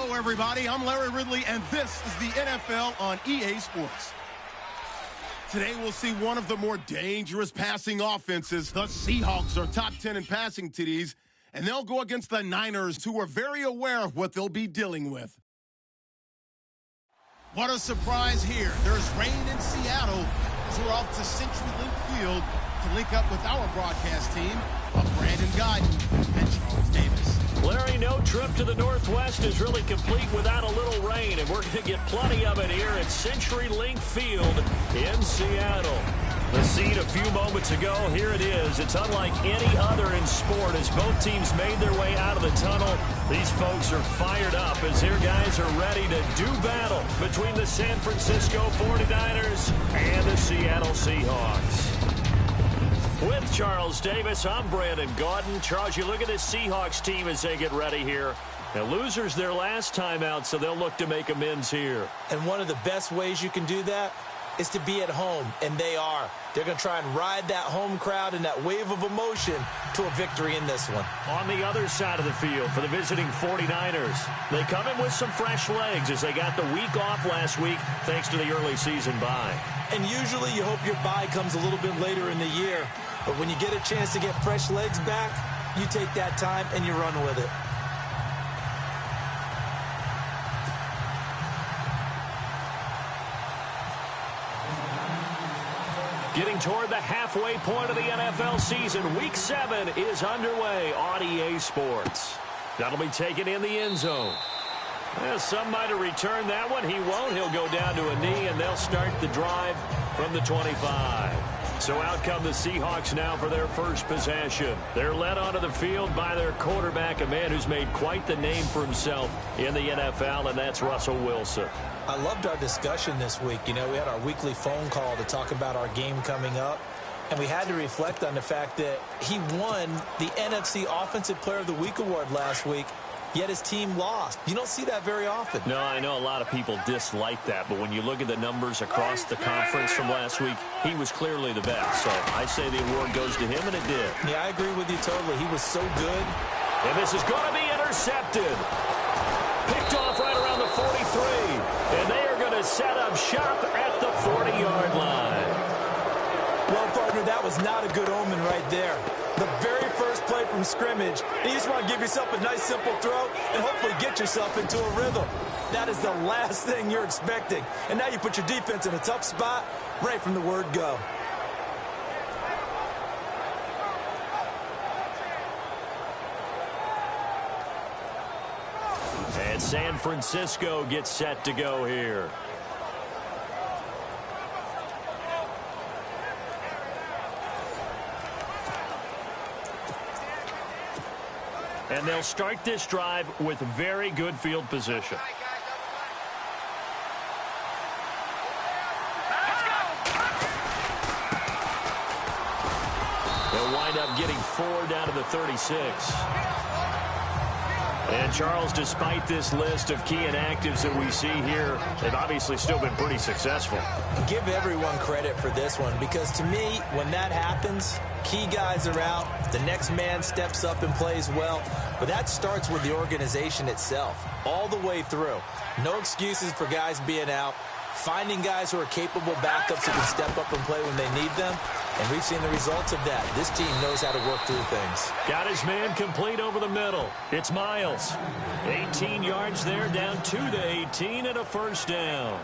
Hello, everybody. I'm Larry Ridley, and this is the NFL on EA Sports. Today, we'll see one of the more dangerous passing offenses. The Seahawks are top 10 in passing TDs, and they'll go against the Niners, who are very aware of what they'll be dealing with. What a surprise here. There's rain in Seattle as we're off to CenturyLink Field to link up with our broadcast team of Brandon Godden and Charles Davis. Larry, no trip to the Northwest is really complete without a little rain, and we're going to get plenty of it here at CenturyLink Field in Seattle. The scene a few moments ago, here it is. It's unlike any other in sport as both teams made their way out of the tunnel. These folks are fired up as their guys are ready to do battle between the San Francisco 49ers and the Seattle Seahawks. With Charles Davis, I'm Brandon Gaudin. Charles, you look at this Seahawks team as they get ready here. Now, losers their last time out, so they'll look to make amends here. And one of the best ways you can do that is to be at home, and they are. They're going to try and ride that home crowd and that wave of emotion to a victory in this one. On the other side of the field for the visiting 49ers, they come in with some fresh legs as they got the week off last week thanks to the early season bye. And usually you hope your bye comes a little bit later in the year. But when you get a chance to get fresh legs back, you take that time and you run with it. Getting toward the halfway point of the NFL season, Week 7 is underway on EA Sports. That'll be taken in the end zone. Well, some might have returned that one. He won't. He'll go down to a knee, and they'll start the drive from the 25. So out come the Seahawks now for their first possession. They're led onto the field by their quarterback, a man who's made quite the name for himself in the NFL, and that's Russell Wilson. I loved our discussion this week. You know, we had our weekly phone call to talk about our game coming up, and we had to reflect on the fact that he won the NFC Offensive Player of the Week award last week, yet his team lost. You don't see that very often. No, I know a lot of people dislike that, but when you look at the numbers across the conference from last week, he was clearly the best. So I say the award goes to him, and it did. Yeah, I agree with you totally. He was so good. And this is going to be intercepted. Picked off right around the 43. And they are going to set up shop at the 40-yard line. Well, partner, that was not a good omen right there. The very first play from scrimmage, you just want to give yourself a nice, simple throw and hopefully get yourself into a rhythm. That is the last thing you're expecting. And now you put your defense in a tough spot right from the word go. And San Francisco gets set to go here. And they'll start this drive with very good field position. They'll wind up getting 4 down to the 36. And Charles, despite this list of key inactives that we see here, they've obviously still been pretty successful. Give everyone credit for this one, because to me, when that happens, key guys are out, the next man steps up and plays well, but that starts with the organization itself, all the way through. No excuses for guys being out, finding guys who are capable backups who can step up and play when they need them, and we've seen the results of that. This team knows how to work through things. Got his man complete over the middle. It's Miles. 18 yards there, down to the 18, and a first down.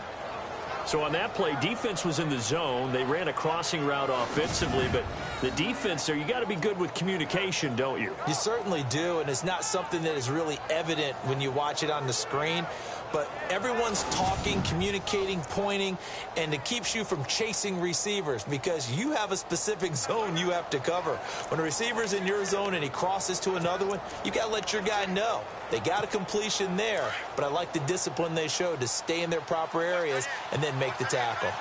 So on that play, defense was in the zone. They ran a crossing route offensively, but the defense there, you got to be good with communication, don't you? You certainly do, and it's not something that is really evident when you watch it on the screen. But everyone's talking, communicating, pointing, and it keeps you from chasing receivers because you have a specific zone you have to cover. When a receiver's in your zone and he crosses to another one, you got to let your guy know. They got a completion there, but I like the discipline they showed to stay in their proper areas and then make the tackle.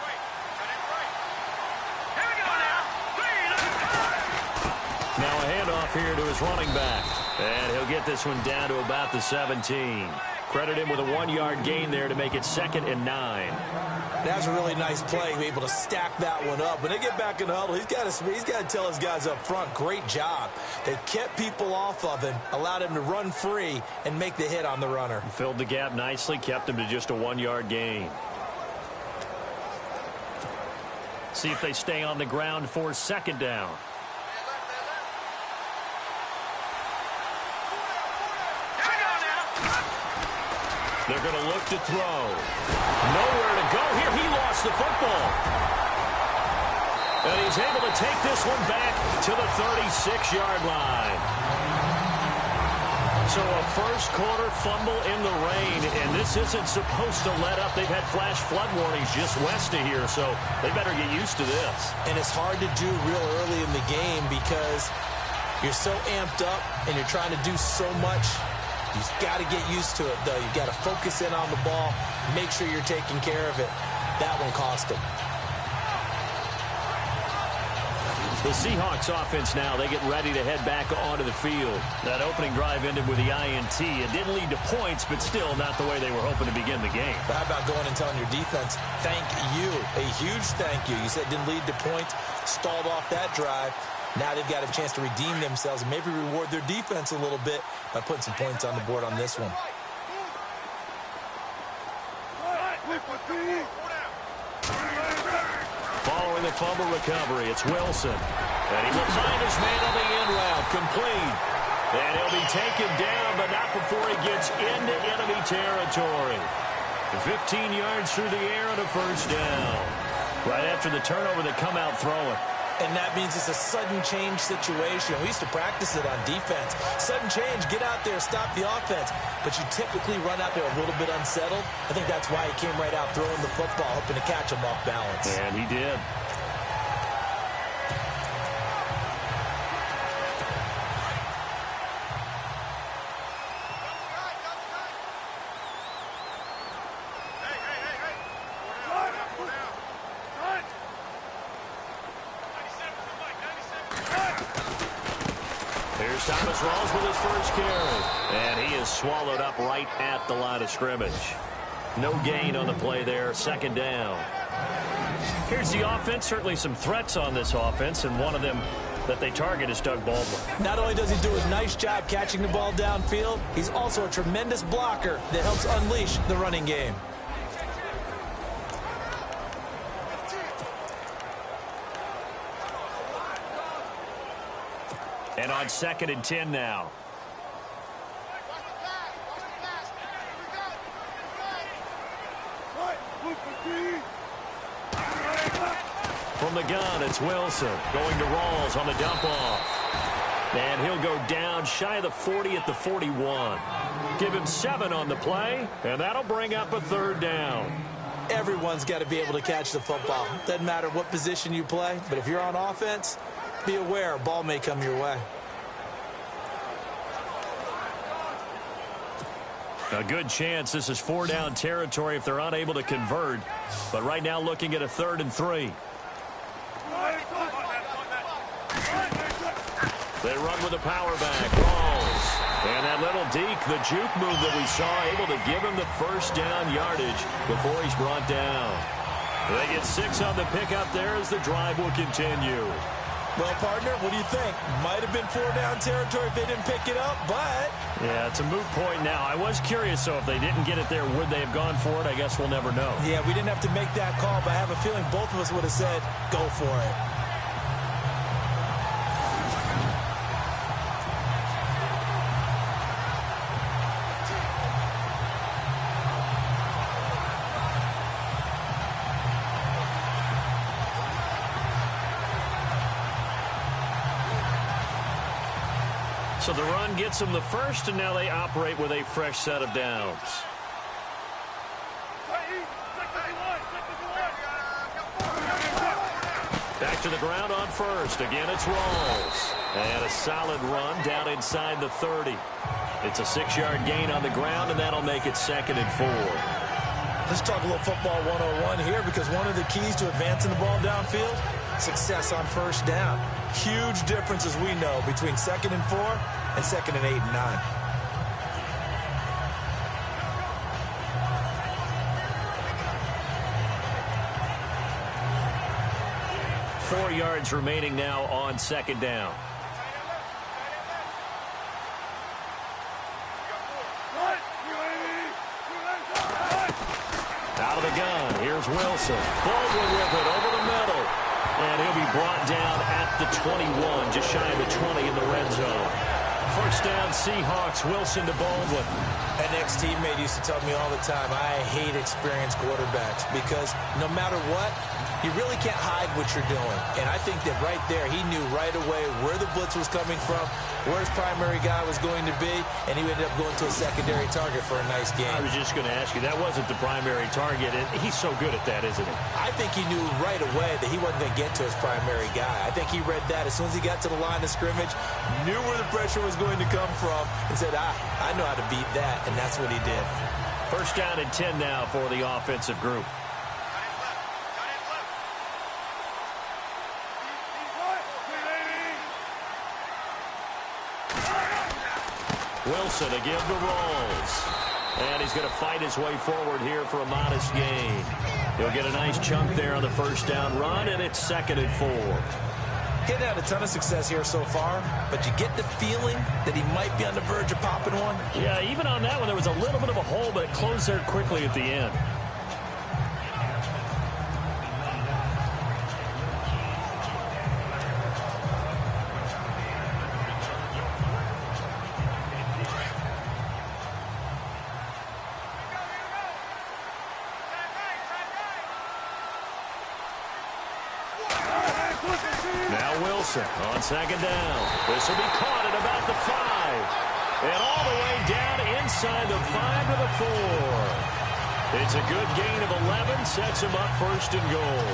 Now a handoff here to his running back. And he'll get this one down to about the 17. Credit him with a 1-yard gain there to make it 2nd and 9. That was a really nice play, be able to stack that one up. When they get back in the huddle, he's got to tell his guys up front, great job. They kept people off of him, allowed him to run free and make the hit on the runner. Filled the gap nicely, kept him to just a 1-yard gain. See if they stay on the ground for 2nd down. They're going to look to throw. Nowhere to go here. He lost the football. And he's able to take this one back to the 36-yard line. So a first-quarter fumble in the rain, and this isn't supposed to let up. They've had flash flood warnings just west of here, so they better get used to this. And it's hard to do real early in the game because you're so amped up and you're trying to do so much. You've got to get used to it, though. You've got to focus in on the ball, make sure you're taking care of it. That one cost him. The Seahawks offense now, they get ready to head back onto the field. That opening drive ended with the INT. It didn't lead to points, but still not the way they were hoping to begin the game. But how about going and telling your defense, thank you, a huge thank you. You said it didn't lead to points, stalled off that drive. Now they've got a chance to redeem themselves and maybe reward their defense a little bit by putting some points on the board on this one. Following the fumble recovery, it's Wilson. And he will find his man on the end route, complete. And he'll be taken down, but not before he gets into enemy territory. 15 yards through the air and a first down. Right after the turnover, they come out throwing. And that means it's a sudden change situation. We used to practice it on defense. Sudden change, get out there, stop the offense. But you typically run out there a little bit unsettled. I think that's why he came right out throwing the football, hoping to catch him off balance. And he did. Thomas Rawls with his first carry. And he is swallowed up right at the line of scrimmage. No gain on the play there. 2nd down. Here's the offense. Certainly some threats on this offense, and one of them that they target is Doug Baldwin. Not only does he do a nice job catching the ball downfield, he's also a tremendous blocker that helps unleash the running game. And on 2nd and 10 now. From the gun, it's Wilson going to Rawls on the dump off. And he'll go down shy of the 40 at the 41. Give him 7 on the play, and that'll bring up a 3rd down. Everyone's got to be able to catch the football. Doesn't matter what position you play, but if you're on offense, be aware a ball may come your way. A good chance this is 4-down territory if they're unable to convert. But right now looking at a 3rd and 3. They run with a power back. Rawls. And that little deke, the juke move that we saw, able to give him the first down yardage before he's brought down. They get 6 on the pickup there as the drive will continue. Well, partner, what do you think? Might have been 4-down territory if they didn't pick it up, but... Yeah, it's a moot point now. I was curious, so if they didn't get it there, would they have gone for it? I guess we'll never know. Yeah, we didn't have to make that call, but I have a feeling both of us would have said, go for it. So the run gets them the first, and now they operate with a fresh set of downs. Back to the ground on first. Again, it's Rawls. And a solid run down inside the 30. It's a 6-yard gain on the ground, and that'll make it 2nd and 4. Let's talk a little football 101 here, because one of the keys to advancing the ball downfield, success on first down. Huge difference, as we know, between 2nd and 4 and 2nd and 8 and 9. 4 yards remaining now on second down. Out of the gun, here's Wilson. Baldwin with it over the middle. And he'll be brought down at the 21, just shy of the 20 in the red zone. First down, Seahawks, Wilson to Baldwin. An ex-teammate used to tell me all the time, I hate experienced quarterbacks because no matter what, you really can't hide what you're doing. And I think that right there, he knew right away where the blitz was coming from, where his primary guy was going to be, and he ended up going to a secondary target for a nice game. I was just going to ask you, that wasn't the primary target, and he's so good at that, isn't he? I think he knew right away that he wasn't going to get to his primary guy. I think he read that as soon as he got to the line of scrimmage, knew where the pressure was going to come from, and said, I know how to beat that, and that's what he did. First down and 10 now for the offensive group. Wilson again to Rolls. And he's going to fight his way forward here for a modest gain. He'll get a nice chunk there on the first down run, and it's 2nd and 4. Getting had a ton of success here so far, but you get the feeling that he might be on the verge of popping one. Yeah, even on that one, there was a little bit of a hole, but it closed there quickly at the end. On second down. This will be caught at about the 5. And all the way down inside the 5 to the 4. It's a good gain of 11. Sets him up 1st and goal.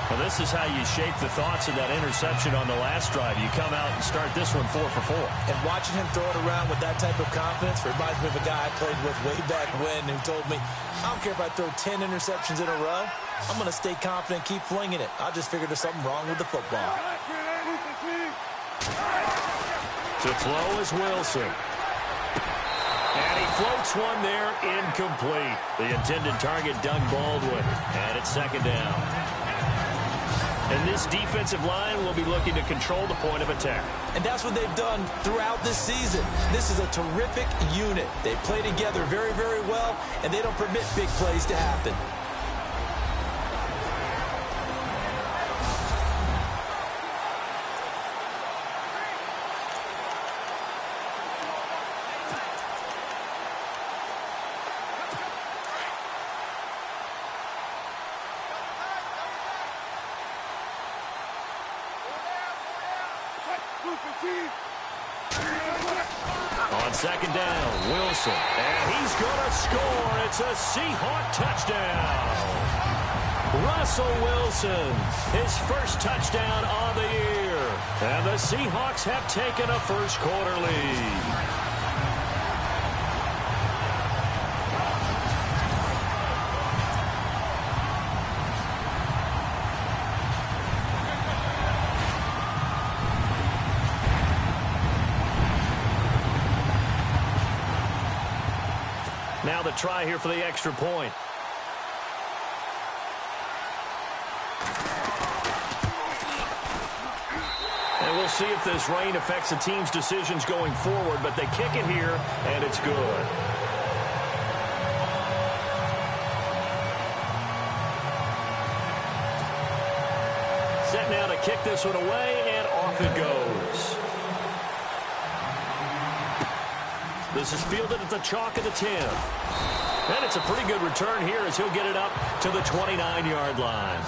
Well, this is how you shape the thoughts of that interception on the last drive. You come out and start this one 4 for 4. And watching him throw it around with that type of confidence reminds me of a guy I played with way back when who told me, I don't care if I throw 10 interceptions in a row. I'm going to stay confident, keep flinging it. I just figured there's something wrong with the football. To throw is Wilson. And he floats one there, incomplete. The intended target, Doug Baldwin. And it's 2nd down. And this defensive line will be looking to control the point of attack. And that's what they've done throughout this season. This is a terrific unit. They play together very, very well, and they don't permit big plays to happen. On second down, Wilson. And he's going to score. It's a Seahawk touchdown. Russell Wilson, his first touchdown of the year. And the Seahawks have taken a first-quarter lead. Now the try here for the extra point. And we'll see if this rain affects the team's decisions going forward, but they kick it here, and it's good. Set now to kick this one away, and off it goes. This is fielded at the chalk of the 10. And it's a pretty good return here as he'll get it up to the 29-yard line.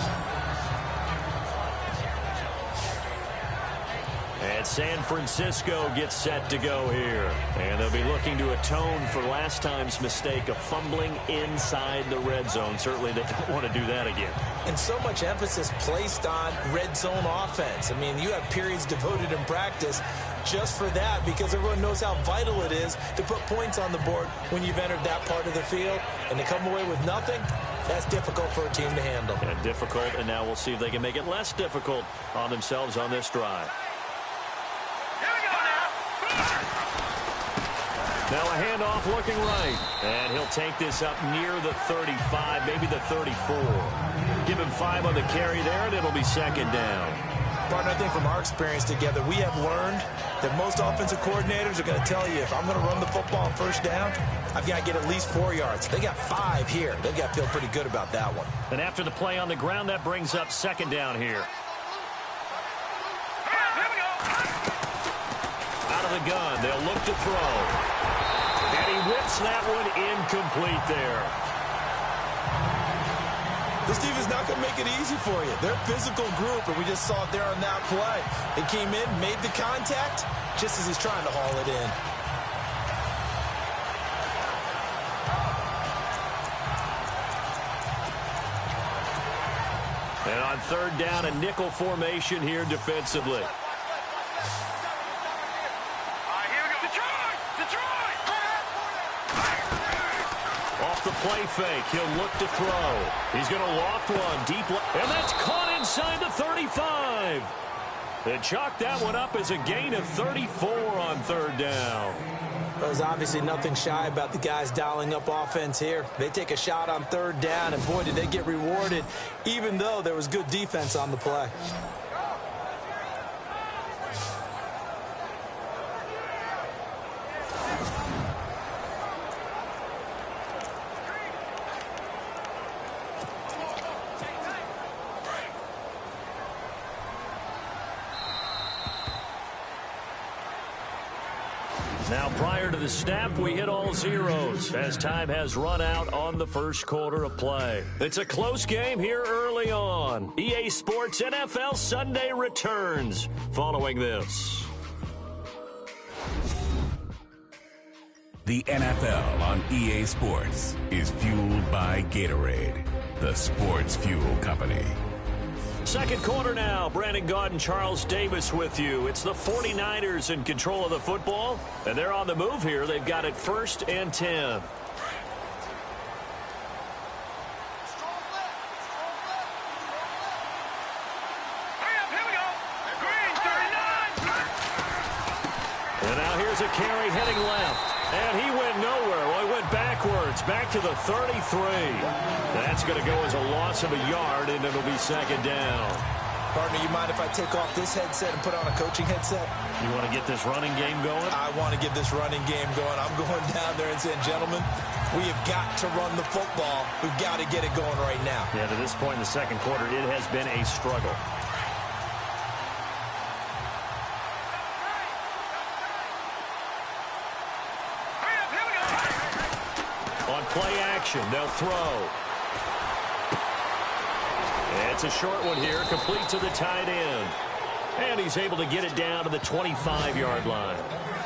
And San Francisco gets set to go here. And they'll be looking to atone for last time's mistake of fumbling inside the red zone. Certainly they don't want to do that again. And so much emphasis placed on red zone offense. I mean, you have periods devoted in practice just for that because everyone knows how vital it is to put points on the board when you've entered that part of the field. And to come away with nothing, that's difficult for a team to handle. And difficult, and now we'll see if they can make it less difficult on themselves on this drive. Now a handoff looking right. And he'll take this up near the 35, maybe the 34. Give him 5 on the carry there, and it'll be second down. Partner, I think from our experience together, we have learned that most offensive coordinators are going to tell you, if I'm going to run the football on first down, I've got to get at least 4 yards. They got 5 here. They've got to feel pretty good about that one. And after the play on the ground, that brings up second down here. Out of the gun, they'll look to throw. And he whips that one incomplete there. This team is not going to make it easy for you. They're a physical group, and we just saw it there on that play. They came in, made the contact, just as he's trying to haul it in. And on third down, a nickel formation here defensively. Off the play fake, he'll look to throw. He's going to loft one deep, and that's caught inside the 35. They chalk that one up as a gain of 34 on third down. There's obviously nothing shy about the guys dialing up offense here. They take a shot on third down, and boy, did they get rewarded, even though there was good defense on the play. Now, prior to the snap, we hit all zeros as time has run out on the first quarter of play. It's a close game here early on. EA Sports NFL Sunday returns following this. The NFL on EA Sports is fueled by Gatorade, the sports fuel company. Second quarter now. Brandon Gaudin, Charles Davis with you. It's the 49ers in control of the football, and they're on the move here. They've got it 1st and 10. And now here's a carry heading left. And he went nowhere. Well, he went backwards, back to the 33. That's going to go as a loss of a yard, and it'll be second down. Partner, you mind if I take off this headset and put on a coaching headset? You want to get this running game going? I want to get this running game going. I'm going down there and saying, gentlemen, we have got to run the football. We've got to get it going right now. Yeah, to this point in the second quarter, it has been a struggle. On play action, they'll throw. It's a short one here, complete to the tight end. And he's able to get it down to the 25-yard line.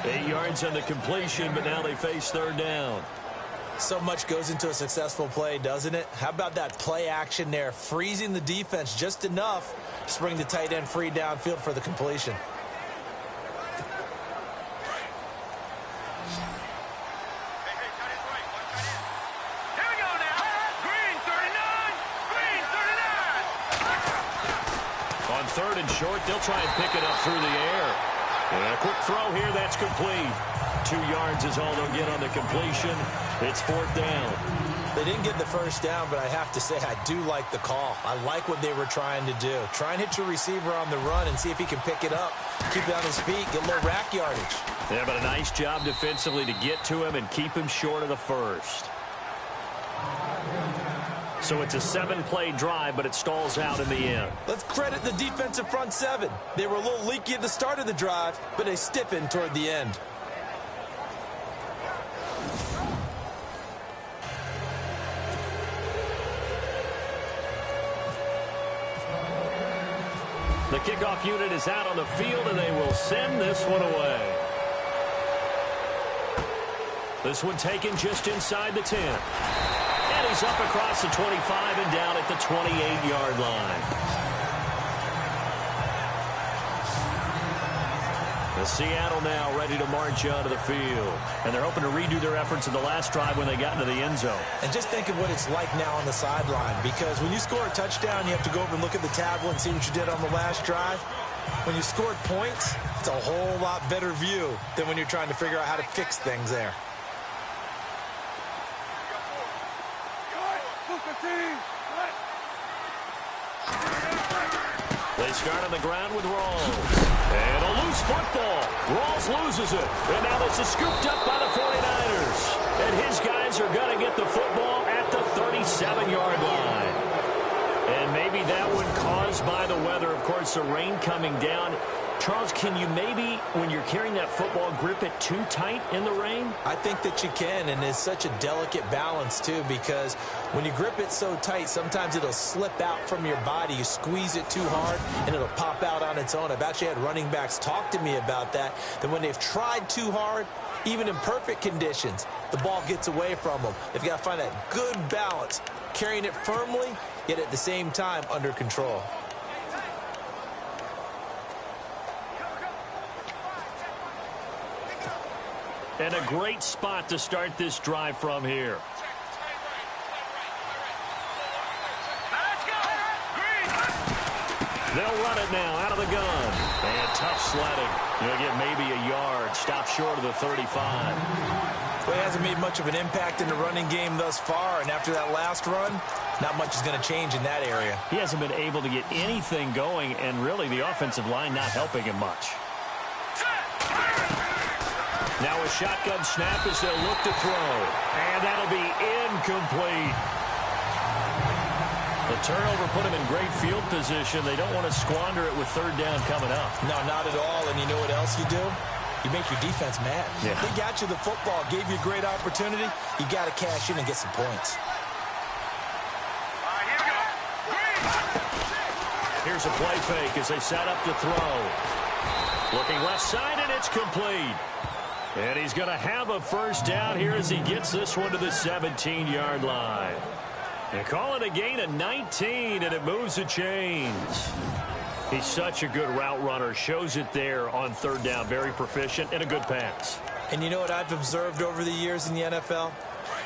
8 yards on the completion, but now they face third down. So much goes into a successful play, doesn't it? How about that play action there, freezing the defense just enough to bring the tight end free downfield for the completion. Third and short, they'll try and pick it up through the air. And a quick throw here, that's complete. 2 yards is all they'll get on the completion. It's 4th down. They didn't get the first down, but I have to say I do like the call. I like what they were trying to do. Try and hit your receiver on the run and see if he can pick it up, keep it on his feet, get a little rack yardage. Yeah, but a nice job defensively to get to him and keep him short of the first. So it's a 7-play drive, but it stalls out in the end. Let's credit the defensive front 7. They were a little leaky at the start of the drive, but they stiffened toward the end. The kickoff unit is out on the field, and they will send this one away. This one taken just inside the 10. And he's up across the 25 and down at the 28-yard line. The Seattle now ready to march onto the field. And they're hoping to redo their efforts in the last drive when they got into the end zone. And just think of what it's like now on the sideline, because when you score a touchdown, you have to go over and look at the tablet and see what you did on the last drive. When you scored points, it's a whole lot better view than when you're trying to figure out how to fix things there. They start on the ground with Rawls. And a loose football. Rawls loses it. And now this is scooped up by the 49ers. And his guys are going to get the football at the 37-yard line. And maybe that one caused by the weather. Of course, the rain coming down. Charles, can you maybe, when you're carrying that football, grip it too tight in the rain? I think that you can, and it's such a delicate balance, too, because when you grip it so tight, sometimes it'll slip out from your body. You squeeze it too hard, and it'll pop out on its own. I've actually had running backs talk to me about that when they've tried too hard, even in perfect conditions, the ball gets away from them. They've got to find that good balance, carrying it firmly, yet at the same time under control. And a great spot to start this drive from here. They'll run it now out of the gun. And tough sledding. You'll get maybe a yard. Stop short of the 35. Well, he hasn't made much of an impact in the running game thus far. And after that last run, not much is going to change in that area. He hasn't been able to get anything going. And really the offensive line not helping him much. Now a shotgun snap as they'll look to throw. And that'll be incomplete. The turnover put him in great field position. They don't want to squander it with third down coming up. No, not at all. And you know what else you do? You make your defense mad. Yeah. They got you the football, gave you a great opportunity. You got to cash in and get some points. Here's a play fake as they set up to throw. Looking left side, and it's complete. And he's going to have a first down here as he gets this one to the 17-yard line. They call it a gain of 19, and it moves the chains. He's such a good route runner. Shows it there on third down. Very proficient and a good pass. And you know what I've observed over the years in the NFL?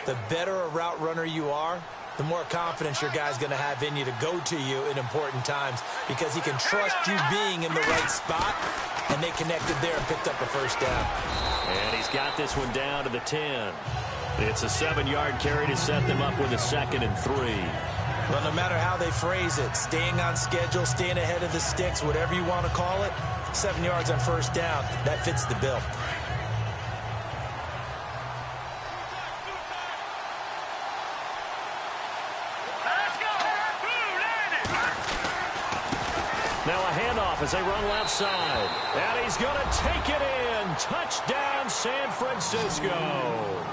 The better a route runner you are, the more confidence your guy's going to have in you to go to you in important times because he can trust you being in the right spot, and they connected there and picked up a first down. And he's got this one down to the 10. It's a 7-yard carry to set them up with a 2nd and 3. Well, no matter how they phrase it, staying on schedule, staying ahead of the sticks, whatever you want to call it, 7 yards on first down, that fits the bill. Now a handoff as they run left side. And he's going to take it in. Touchdown, San Francisco.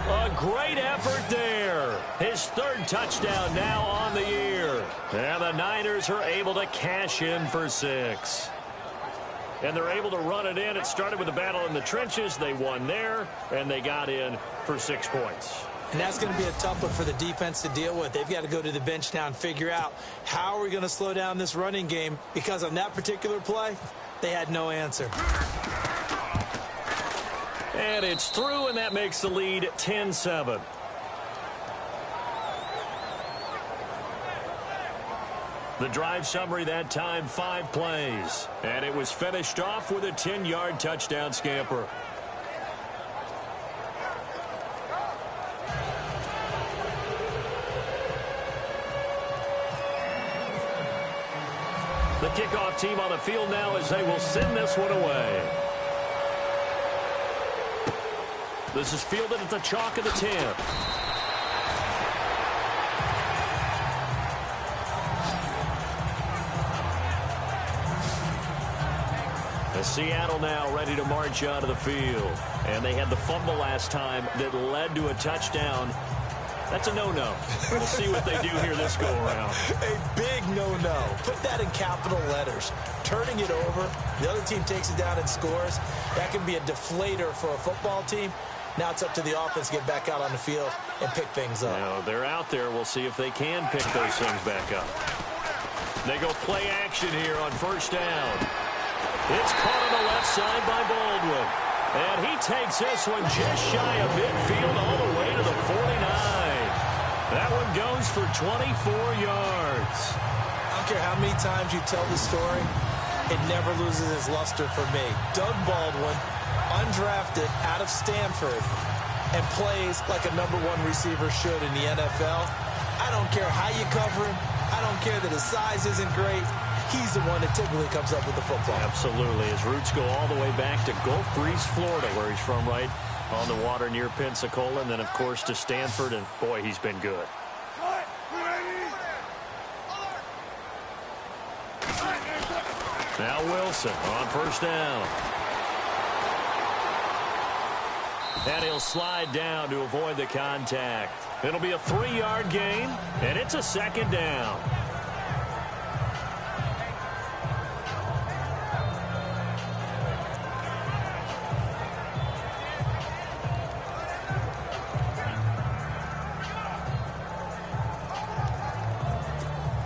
A great effort there. His 3rd touchdown now on the year. And the Niners are able to cash in for 6. And they're able to run it in. It started with a battle in the trenches. They won there, and they got in for 6 points. And that's going to be a tough one for the defense to deal with. They've got to go to the bench now and figure out how are we going to slow down this running game, because on that particular play, they had no answer. And it's through, and that makes the lead 10-7. The drive summary that time, 5 plays. And it was finished off with a 10-yard touchdown scamper. The kickoff team on the field now as they will send this one away. This is fielded at the chalk of the 10. The Seattle now ready to march out of the field. And they had the fumble last time that led to a touchdown. That's a no-no. We'll see what they do here this go-around. A big no-no. Put that in capital letters. Turning it over, the other team takes it down and scores. That can be a deflator for a football team. Now it's up to the offense to get back out on the field and pick things up. Now they're out there. We'll see if they can pick those things back up. They go play action here on first down. It's caught on the left side by Baldwin. And he takes this one just shy of midfield all the way to the 49. That one goes for 24 yards. I don't care how many times you tell the story, it never loses its luster for me. Doug Baldwin, undrafted out of Stanford, and plays like a #1 receiver should in the NFL. I don't care how you cover him. I don't care that his size isn't great. He's the one that typically comes up with the football. Absolutely. His roots go all the way back to Gulf Breeze, Florida, where he's from, right on the water near Pensacola, and then, of course, to Stanford, and, boy, he's been good. Now Wilson on first down. And he'll slide down to avoid the contact. It'll be a 3-yard gain, and it's a second down.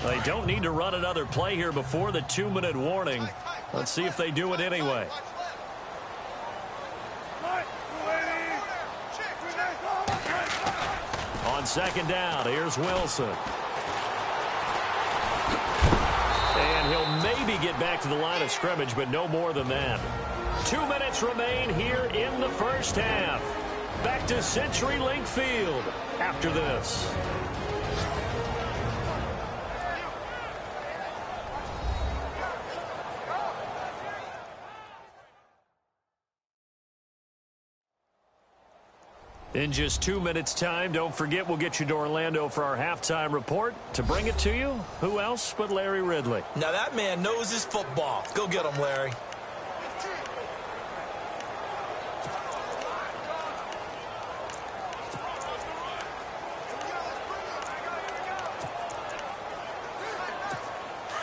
They don't need to run another play here before the 2-minute warning. Let's see if they do it anyway. On second down, here's Wilson. And he'll maybe get back to the line of scrimmage, but no more than that. 2 minutes remain here in the first half. Back to CenturyLink Field after this. In just 2 minutes' time, don't forget we'll get you to Orlando for our halftime report. To bring it to you, who else but Larry Ridley? Now that man knows his football. Go get him, Larry.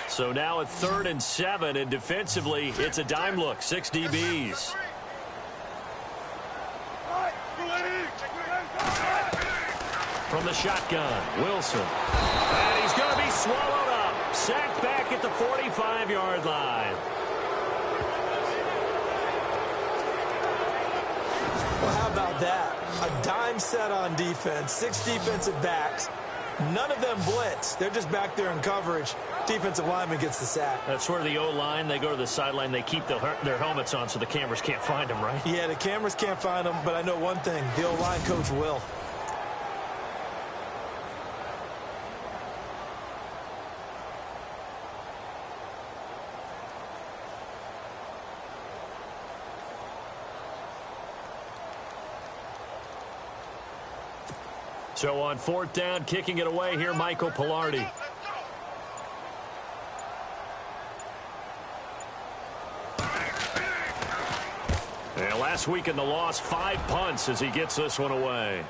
So now at 3rd and 7, and defensively, it's a dime look, 6 DBs. From the shotgun, Wilson. And he's going to be swallowed up. Sacked back at the 45-yard line. Well, how about that? A dime set on defense, 6 defensive backs. None of them blitz. They're just back there in coverage. Defensive lineman gets the sack. That's where the O-line, they go to the sideline, they keep their helmets on so the cameras can't find them, right? Yeah, the cameras can't find them, but I know one thing. The O-line coach will. So on 4th down, kicking it away here, Michael Pilardi. And last week in the loss, 5 punts as he gets this one away.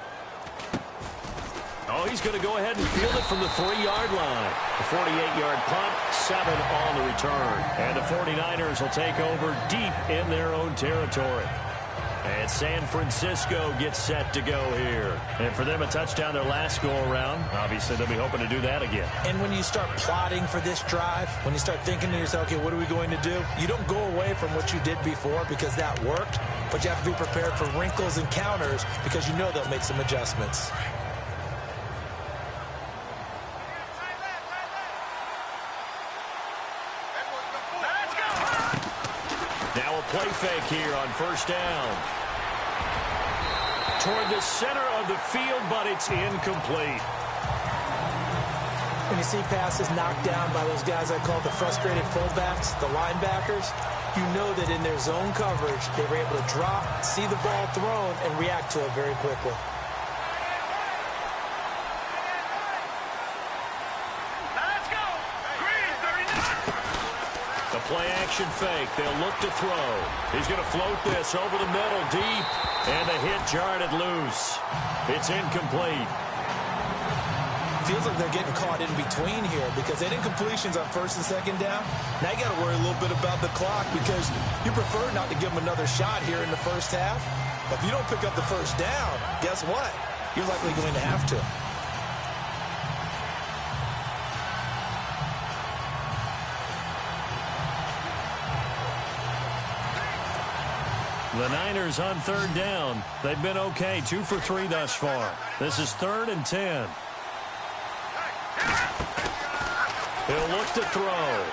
Oh, he's going to go ahead and field it from the 3-yard line. A 48-yard punt, 7 on the return. And the 49ers will take over deep in their own territory. And San Francisco gets set to go here. And for them, a touchdown their last go-around. Obviously, they'll be hoping to do that again. And when you start plotting for this drive, when you start thinking to yourself, okay, what are we going to do? You don't go away from what you did before because that worked, but you have to be prepared for wrinkles and counters because you know they'll make some adjustments. Now a play fake here on first down. Toward the center of the field, but it's incomplete. When you see passes knocked down by those guys I call the frustrated fullbacks, the linebackers, you know that in their zone coverage, they were able to drop, see the ball thrown, and react to it very quickly. Play-action fake. They'll look to throw. He's going to float this over the middle deep. And the hit jarred it loose. It's incomplete. Feels like they're getting caught in between here because they did incompletions on 1st and 2nd down. Now you got to worry a little bit about the clock because you prefer not to give them another shot here in the first half. But if you don't pick up the first down, guess what? You're likely going to have to. The Niners on 3rd down. They've been okay, 2 for 3 thus far. This is 3rd and 10. He'll look to throw.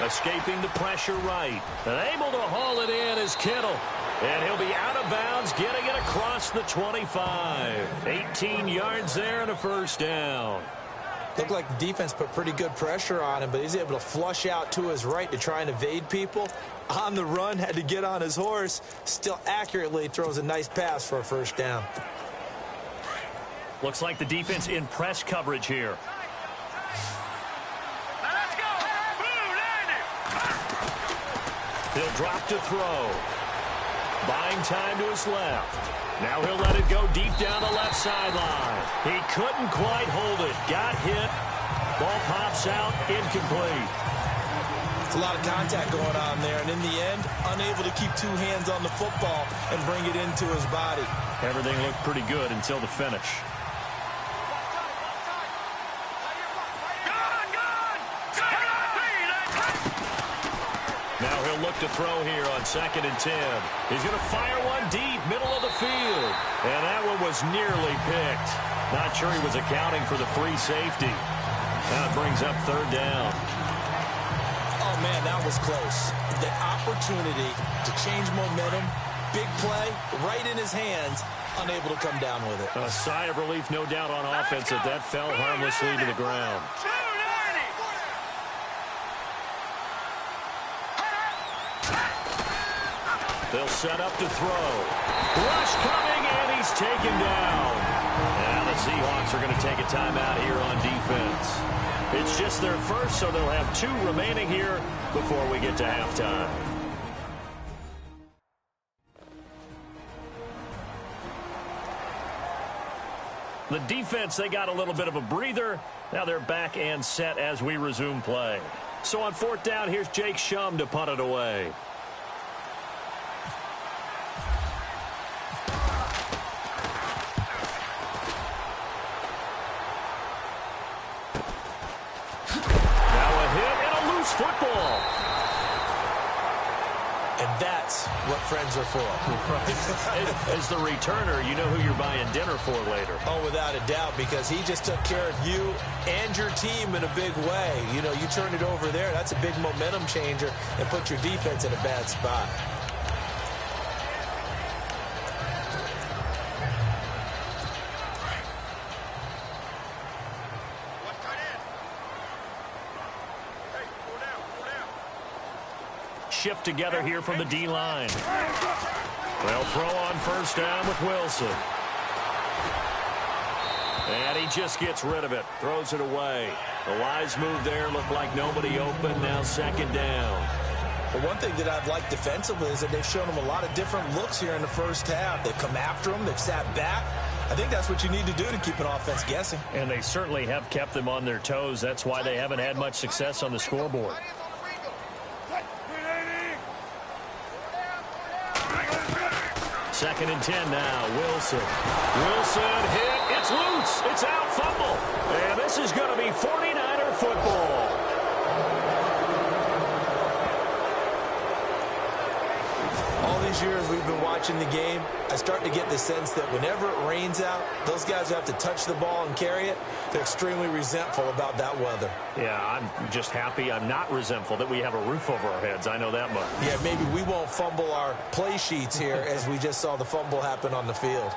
Escaping the pressure right. And able to haul it in is Kittle. And he'll be out of bounds, getting it across the 25. 18 yards there and a first down. Looked like the defense put pretty good pressure on him, but he's able to flush out to his right to try and evade people. On the run, had to get on his horse. Still accurately throws a nice pass for a first down. Looks like the defense in press coverage here. Let's go. He'll drop to throw. Buying time to his left. Now he'll let it go deep down the left sideline. He couldn't quite hold it. Got hit. Ball pops out. Incomplete. It's a lot of contact going on there, and in the end, unable to keep two hands on the football and bring it into his body. Everything looked pretty good until the finish. Now he'll look to throw here on 2nd and 10. He's going to fire one deep, middle of the field. And that one was nearly picked. Not sure he was accounting for the free safety. Now it brings up 3rd down. Oh, man, that was close. The opportunity to change momentum, big play, right in his hands, unable to come down with it. A sigh of relief, no doubt, on offense that fell harmlessly to the ground. They'll set up to throw. Rush coming, and he's taken down. Now the Seahawks are going to take a timeout here on defense. It's just their first, so they'll have 2 remaining here before we get to halftime. The defense, they got a little bit of a breather. Now they're back and set as we resume play. So on 4th down, here's Jake Shum to punt it away. Football. And that's what friends are for. Right. As the returner, you know who you're buying dinner for later. Oh, without a doubt, because he just took care of you and your team in a big way. You know, you turn it over there, that's a big momentum changer and put your defense in a bad spot. Shift together here from the D-line. They'll throw on 1st down with Wilson. And he just gets rid of it. Throws it away. The wise move there. Looked like nobody open. Now 2nd down. But one thing that I've liked defensively is that they've shown him a lot of different looks here in the first half. They've come after him. They've sat back. I think that's what you need to do to keep an offense guessing. And they certainly have kept them on their toes. That's why they haven't had much success on the scoreboard. 2nd and 10 now. Wilson. Wilson hit. It's loose. It's out. Fumble. And this is going to be 49er football. All these years we've been watching the game, I start to get the sense that whenever it rains out, those guys who have to touch the ball and carry it, they're extremely resentful about that weather. Yeah, I'm just happy I'm not resentful that we have a roof over our heads. I know that much. Yeah, maybe we won't fumble our play sheets here as we just saw the fumble happen on the field.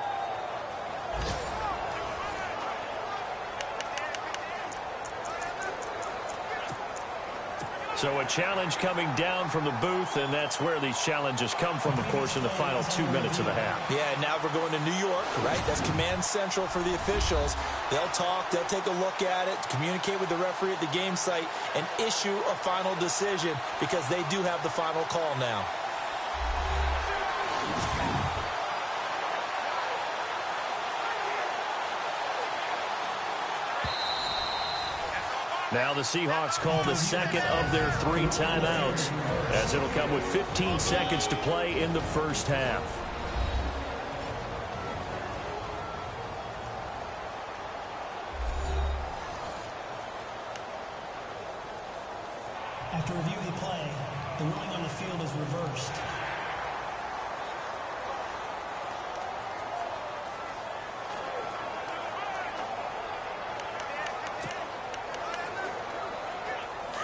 So a challenge coming down from the booth, and that's where these challenges come from, of course, in the final 2 minutes of the half. Yeah, and now we're going to New York, right? That's command central for the officials. They'll talk, they'll take a look at it, communicate with the referee at the game site, and issue a final decision because they do have the final call now. Now the Seahawks call the 2nd of their 3 timeouts, as it'll come with 15 seconds to play in the first half. After reviewing the play, the ruling on the field is reversed.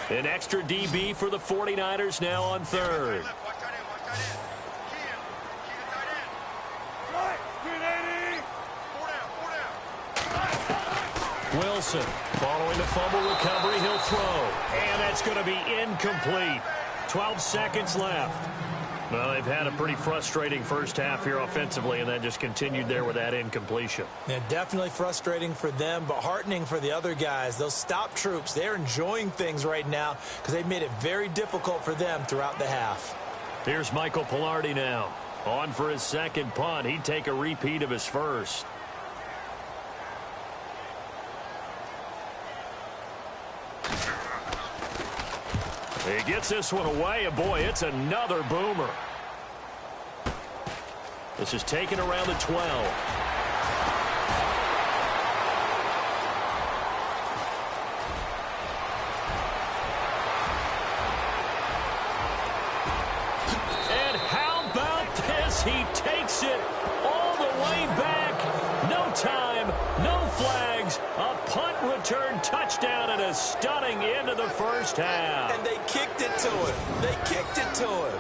An extra DB for the 49ers now on 3rd. Wilson, following the fumble recovery, he'll throw. And that's going to be incomplete. 12 seconds left. Well, they've had a pretty frustrating first half here offensively, and that just continued there with that incompletion. Yeah, definitely frustrating for them, but heartening for the other guys. Those stop troops, they're enjoying things right now because they've made it very difficult for them throughout the half. Here's Michael Pilardi now. On for his second punt. He'd take a repeat of his first. He gets this one away, and boy, it's another boomer. This is taken around the 12. And how about this? He takes it all the way back. No time, no flags. A punt return touchdown and a stunning end of the first half. And they kicked it to him. They kicked it to him.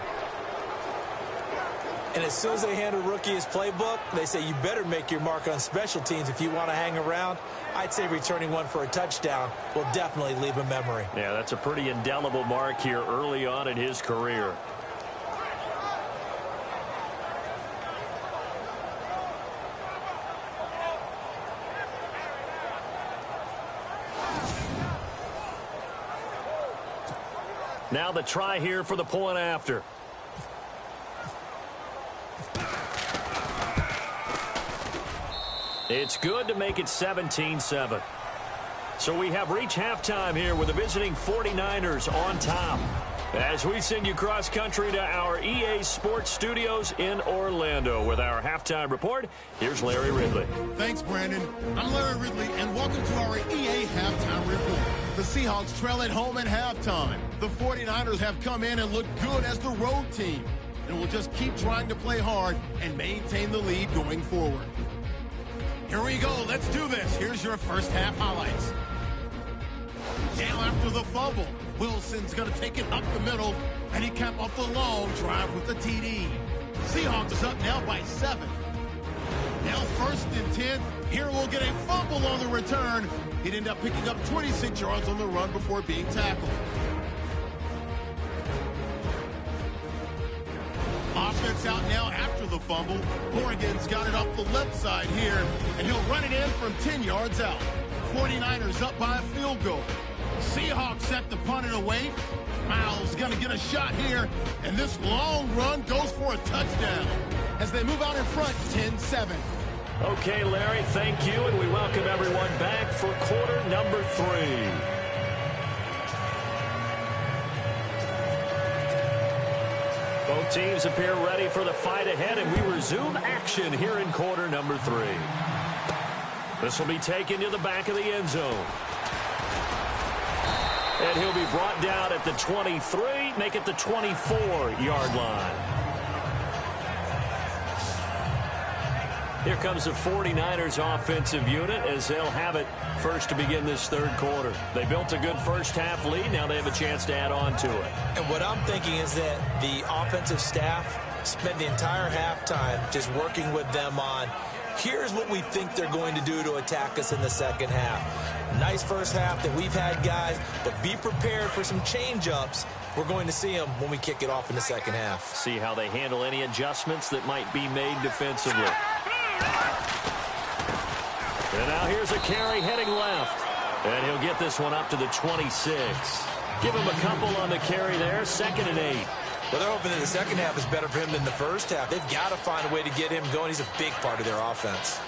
And as soon as they hand a rookie his playbook, they say you better make your mark on special teams if you want to hang around. I'd say returning one for a touchdown will definitely leave a memory. Yeah, that's a pretty indelible mark here early on in his career. Now the try here for the point after. It's good to make it 17-7. So we have reached halftime here with the visiting 49ers on top. As we send you cross-country to our EA Sports Studios in Orlando with our halftime report, here's Larry Ridley. Thanks, Brandon. I'm Larry Ridley, and welcome to our EA Halftime Report. The Seahawks trail at home at halftime. The 49ers have come in and looked good as the road team, and will just keep trying to play hard and maintain the lead going forward. Here we go. Let's do this. Here's your first half highlights. Now after the fumble, Wilson's going to take it up the middle, and he capped off the long drive with the TD. Seahawks is up now by 7. Now 1st and 10. Here we'll get a fumble on the return. He'd end up picking up 26 yards on the run before being tackled. Offense out now after the fumble. Oregon's got it off the left side here, and he'll run it in from 10 yards out. 49ers up by a field goal. Seahawks set to punt it away. Miles going to get a shot here, and this long run goes for a touchdown as they move out in front 10-7. Okay, Larry, thank you, and we welcome everyone back for quarter number 3. Both teams appear ready for the fight ahead, and we resume action here in quarter number 3. This will be taken to the back of the end zone. And he'll be brought down at the 23, make it the 24-yard line. Here comes the 49ers offensive unit as they'll have it first to begin this third quarter. They built a good first half lead. Now they have a chance to add on to it. And what I'm thinking is that the offensive staff spent the entire halftime just working with them on, here's what we think they're going to do to attack us in the second half. Nice first half that we've had, guys, but be prepared for some change-ups. We're going to see them when we kick it off in the second half. See how they handle any adjustments that might be made defensively. And now here's a carry heading left. And he'll get this one up to the 26. Give him a couple on the carry there. 2nd and 8. Well, they're hoping that the second half is better for him than the first half. They've got to find a way to get him going. He's a big part of their offense.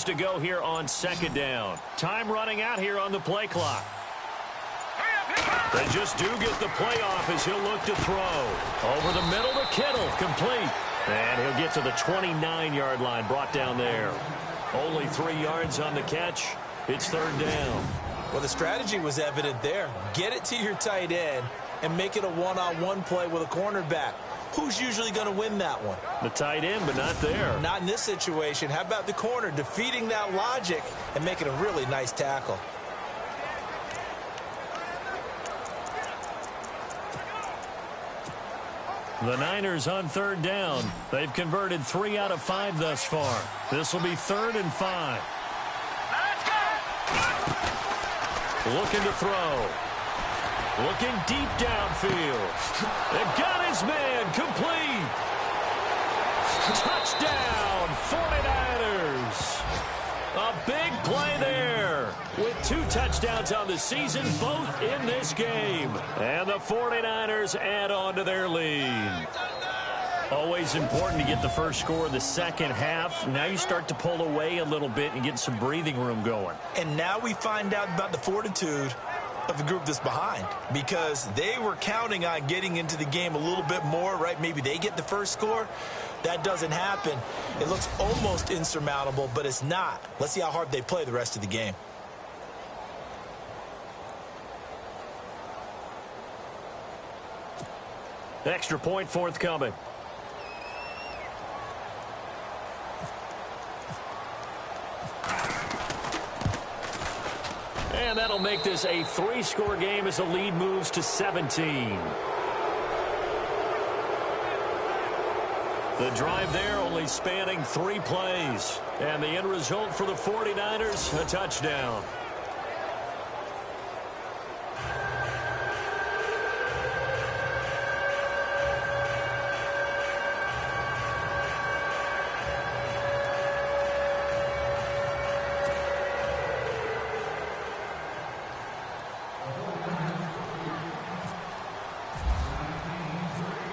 To go here on 2nd down. Time running out here on the play clock. They just do get the playoff as he'll look to throw. Over the middle to Kittle, complete. And he'll get to the 29-yard line, brought down there. Only 3 yards on the catch. It's 3rd down. Well, the strategy was evident there. Get it to your tight end, and make it a one-on-one play with a cornerback. Who's usually going to win that one? The tight end, but not there. Not in this situation. How about the corner defeating that logic and making a really nice tackle? The Niners on third down. They've converted 3 out of 5 thus far. This will be 3rd and 5. Looking to throw. Looking deep downfield. They got his man complete. Touchdown, 49ers. A big play there with 2 touchdowns on the season, both in this game. And the 49ers add on to their lead. Always important to get the first score of the second half. Now you start to pull away a little bit and get some breathing room going. And now we find out about the fortitude of the group that's behind, because they were counting on getting into the game a little bit more, right? Maybe they get the first score. That doesn't happen. It looks almost insurmountable, but it's not. Let's see how hard they play the rest of the game. Extra point forthcoming. And that'll make this a 3-score game as the lead moves to 17. The drive there only spanning 3 plays. And the end result for the 49ers, a touchdown.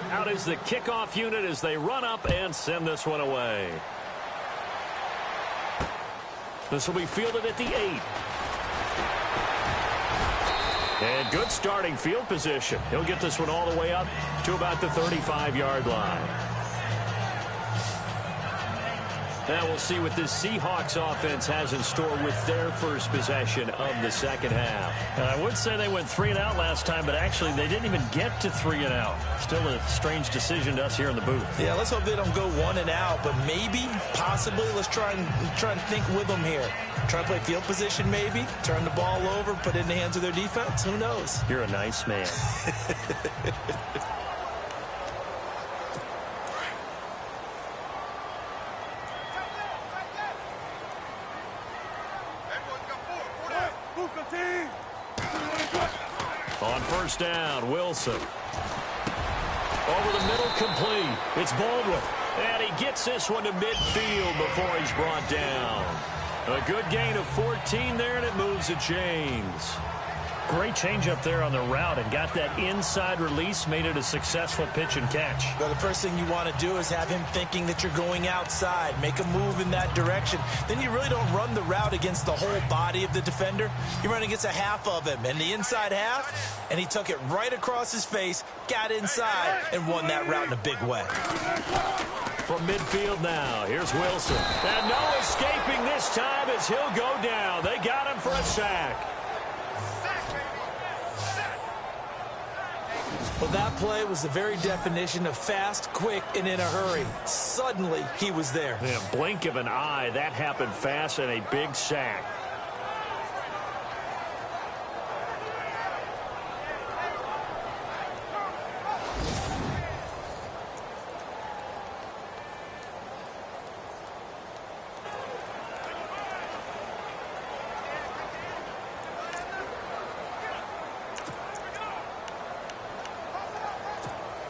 Out is the kickoff unit as they run up and send this one away. This will be fielded at the 8. And good starting field position. He'll get this one all the way up to about the 35-yard line. Now we'll see what this Seahawks offense has in store with their first possession of the second half. I would say they went 3 and out last time, but actually they didn't even get to 3 and out. Still a strange decision to us here in the booth. Yeah, let's hope they don't go 1 and out, but maybe, possibly, let's try and think with them here. Try to play field position maybe, turn the ball over, put it in the hands of their defense. Who knows? You're a nice man. On first down, Wilson. Over the middle, complete. It's Baldwin. And he gets this one to midfield before he's brought down. A good gain of 14 there, and it moves the chains. Great change up there on the route and got that inside release, made it a successful pitch and catch. Well, the first thing you want to do is have him thinking that you're going outside, make a move in that direction. Then you really don't run the route against the whole body of the defender. You run against a half of him, and the inside half, and he took it right across his face, got inside, and won that route in a big way. From midfield now, here's Wilson. And no escaping this time as he'll go down. They got him for a sack. Well, that play was the very definition of fast, quick, and in a hurry. Suddenly, he was there. Yeah, blink of an eye, that happened fast, and a big sack.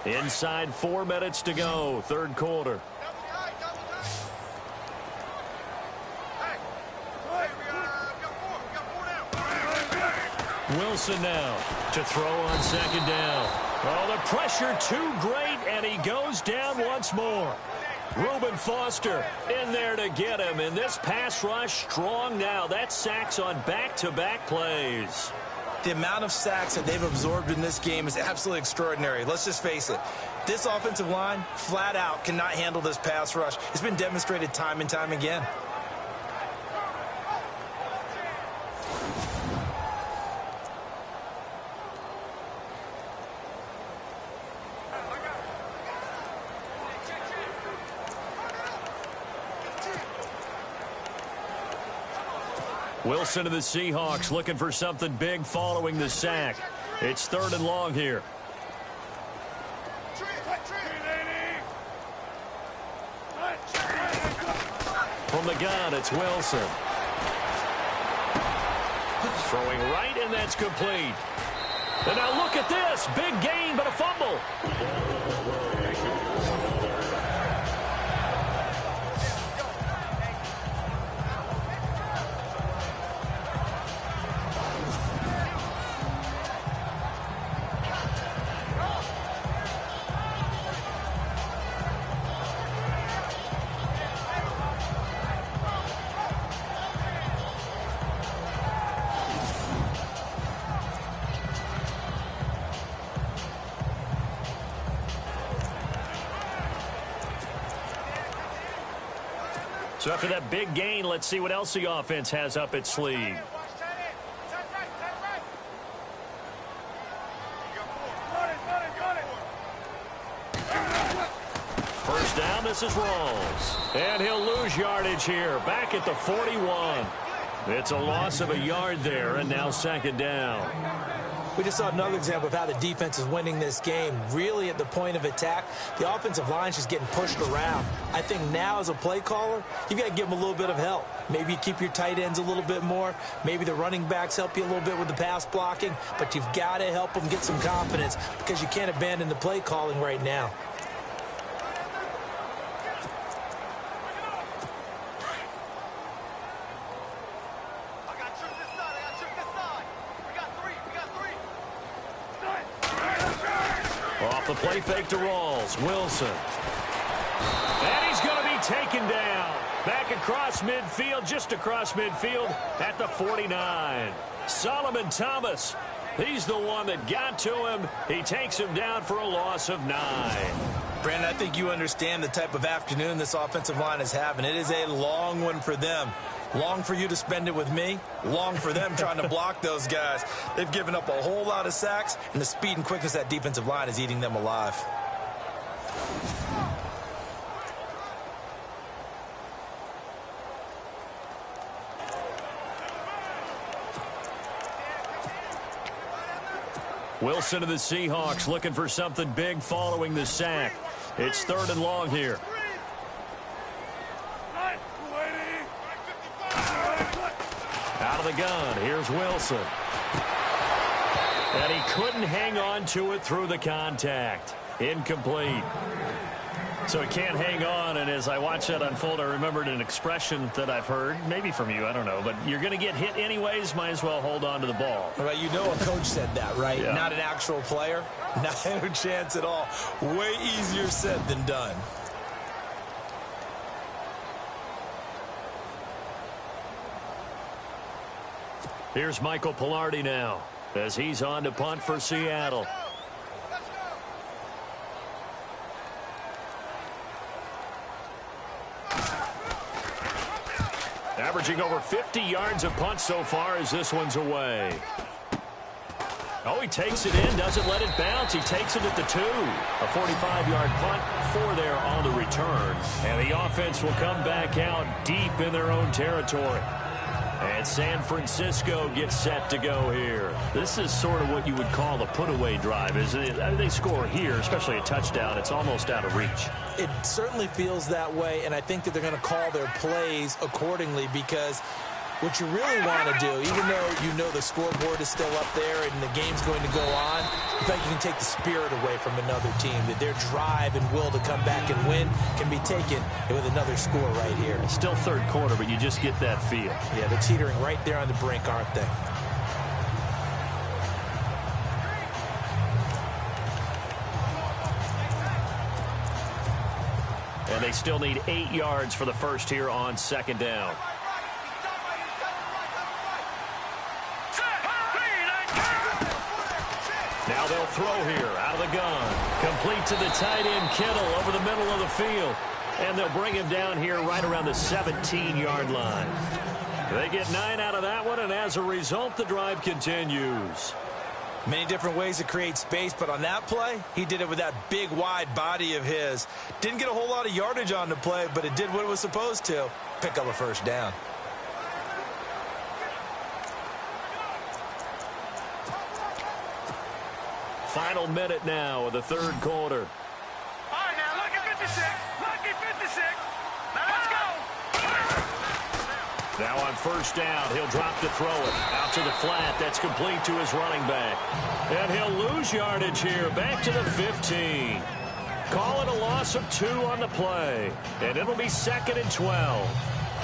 Inside 4 minutes to go, third quarter. Wilson now to throw on second down. Oh, the pressure too great, and he goes down once more. Reuben Foster in there to get him, and this pass rush strong now. That's sacks on back-to-back plays. The amount of sacks that they've absorbed in this game is absolutely extraordinary. Let's just face it. This offensive line, flat out, cannot handle this pass rush. It's been demonstrated time and time again. Wilson of the Seahawks looking for something big following the sack. It's 3rd and long here. From the gun, it's Wilson. Throwing right, and that's complete. And now look at this. Big gain, but a fumble. So after that big gain, let's see what else the offense has up its sleeve. First down, this is Rawls. And he'll lose yardage here, back at the 41. It's a loss of a yard there, and now 2nd down. We just saw another example of how the defense is winning this game. Really at the point of attack, the offensive line is just getting pushed around. I think now as a play caller, you've got to give them a little bit of help. Maybe you keep your tight ends a little bit more. Maybe the running backs help you a little bit with the pass blocking. But you've got to help them get some confidence because you can't abandon the play calling right now. Off the play fake to Rawls. Wilson. And he's going to be taken down. Back across midfield, just across midfield at the 49. Solomon Thomas. He's the one that got to him. He takes him down for a loss of 9. Brandon, I think you understand the type of afternoon this offensive line is having. It is a long one for them. Long for you to spend it with me. Long for them trying to block those guys. They've given up a whole lot of sacks, and the speed and quickness of that defensive line is eating them alive. Wilson of the Seahawks looking for something big following the sack. It's 3rd and long here. Out of the gun, here's Wilson. And he couldn't hang on to it through the contact. Incomplete. So he can't hang on, and as I watch that unfold, I remembered an expression that I've heard, maybe from you, I don't know, but you're going to get hit anyways, might as well hold on to the ball. Well, you know a coach said that, right? Yeah. Not an actual player. No chance at all. Way easier said than done. Here's Michael Pilardi now as he's on to punt for Seattle. Averaging over 50 yards of punt so far as this one's away. Oh, he takes it in, doesn't let it bounce. He takes it at the 2. A 45-yard punt, 4 there on the return. And the offense will come back out deep in their own territory. And San Francisco gets set to go here. This is sort of what you would call a put-away drive, isn't it? I mean, they score here, especially a touchdown. It's almost out of reach. It certainly feels that way, and I think that they're going to call their plays accordingly because what you really want to do, even though you know the scoreboard is still up there and the game's going to go on, in fact, you can take the spirit away from another team, that their drive and will to come back and win can be taken with another score right here. It's still 3rd quarter, but you just get that feel. Yeah, they're teetering right there on the brink, aren't they? And they still need 8 yards for the first here on 2nd down. Now they'll throw here out of the gun. Complete to the tight end, Kittle, over the middle of the field. And they'll bring him down here right around the 17-yard line. They get 9 out of that one, and as a result, the drive continues. Many different ways to create space, but on that play, he did it with that big, wide body of his. Didn't get a whole lot of yardage on the play, but it did what it was supposed to. Pick up a first down. final minute now of the third quarter. All right, now look at 56. Look at 56. Now let's go. Now on first down, he'll drop to throw it. Out to the flat. That's complete to his running back. And he'll lose yardage here. Back to the 15. Call it a loss of 2 on the play. And it'll be 2nd and 12.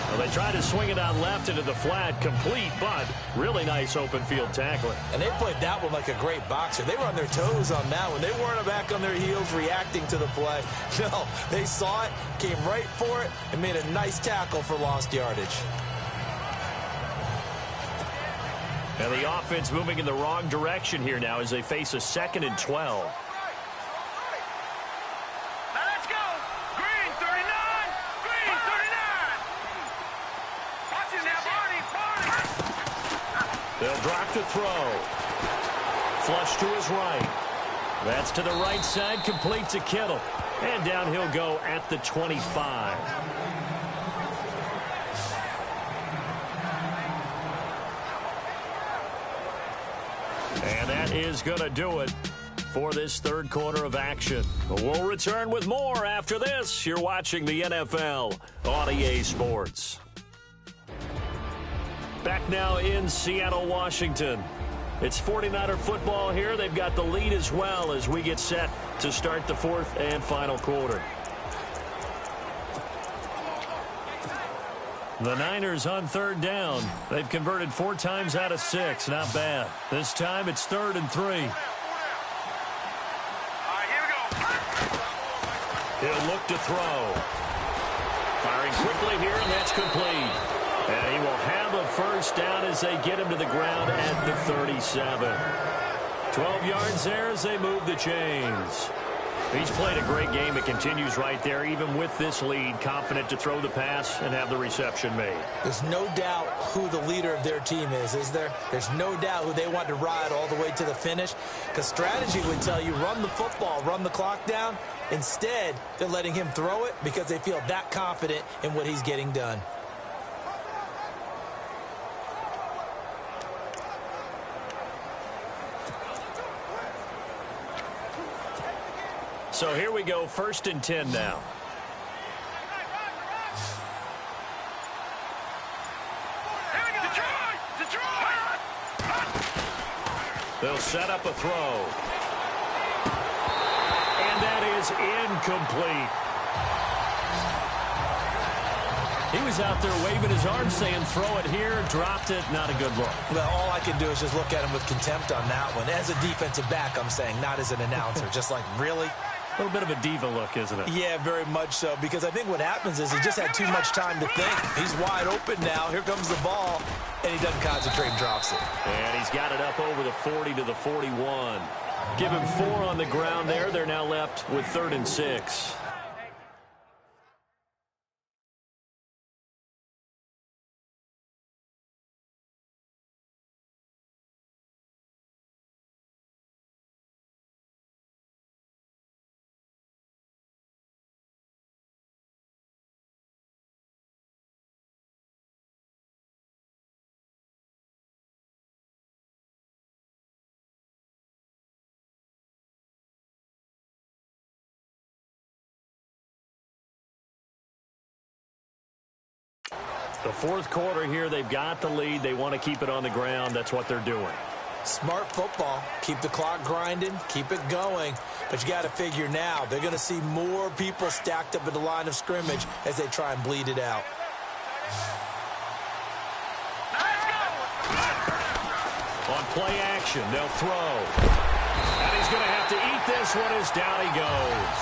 Well, they tried to swing it out left into the flat, complete, but really nice open field tackling. And they played that one like a great boxer. They were on their toes on that one. They weren't back on their heels reacting to the play. No, they saw it, came right for it, and made a nice tackle for lost yardage. And the offense moving in the wrong direction here now as they face a 2nd and 12. They'll drop to throw. Flush to his right. That's to the right side, complete to Kittle. And down he'll go at the 25. And that is going to do it for this third quarter of action. We'll return with more after this. You're watching the NFL on EA Sports. Back now in Seattle, Washington. It's 49er football here. They've got the lead as well as we get set to start the fourth and final quarter. The Niners on third down. They've converted 4 times out of 6. Not bad. This time it's 3rd and 3. All right, here we go. He'll look to throw. Firing quickly here, and that's complete. And he will have a first down as they get him to the ground at the 37. 12 yards there as they move the chains. He's played a great game. It continues right there, even with this lead, confident to throw the pass and have the reception made. There's no doubt who the leader of their team is there? There's no doubt who they want to ride all the way to the finish, because strategy would tell you run the football, run the clock down. Instead, they're letting him throw it because they feel that confident in what he's getting done. So here we go, 1st and 10 now. They'll set up a throw. And that is incomplete. He was out there waving his arms saying throw it here, dropped it, not a good look. Well, all I can do is just look at him with contempt on that one. As a defensive back, I'm saying, not as an announcer. Just like, really? A little bit of a diva look, isn't it? Yeah, very much so, because I think what happens is he just had too much time to think. He's wide open now. Here comes the ball, and he doesn't concentrate and drops it. And he's got it up over the 40 to the 41. Give him 4 on the ground there. They're now left with 3rd and 6. The fourth quarter here, they've got the lead. They want to keep it on the ground. That's what they're doing. Smart football. Keep the clock grinding. Keep it going. But you got to figure now, they're going to see more people stacked up at the line of scrimmage as they try and bleed it out. On play action, they'll throw. And he's going to have to eat this one as down he goes.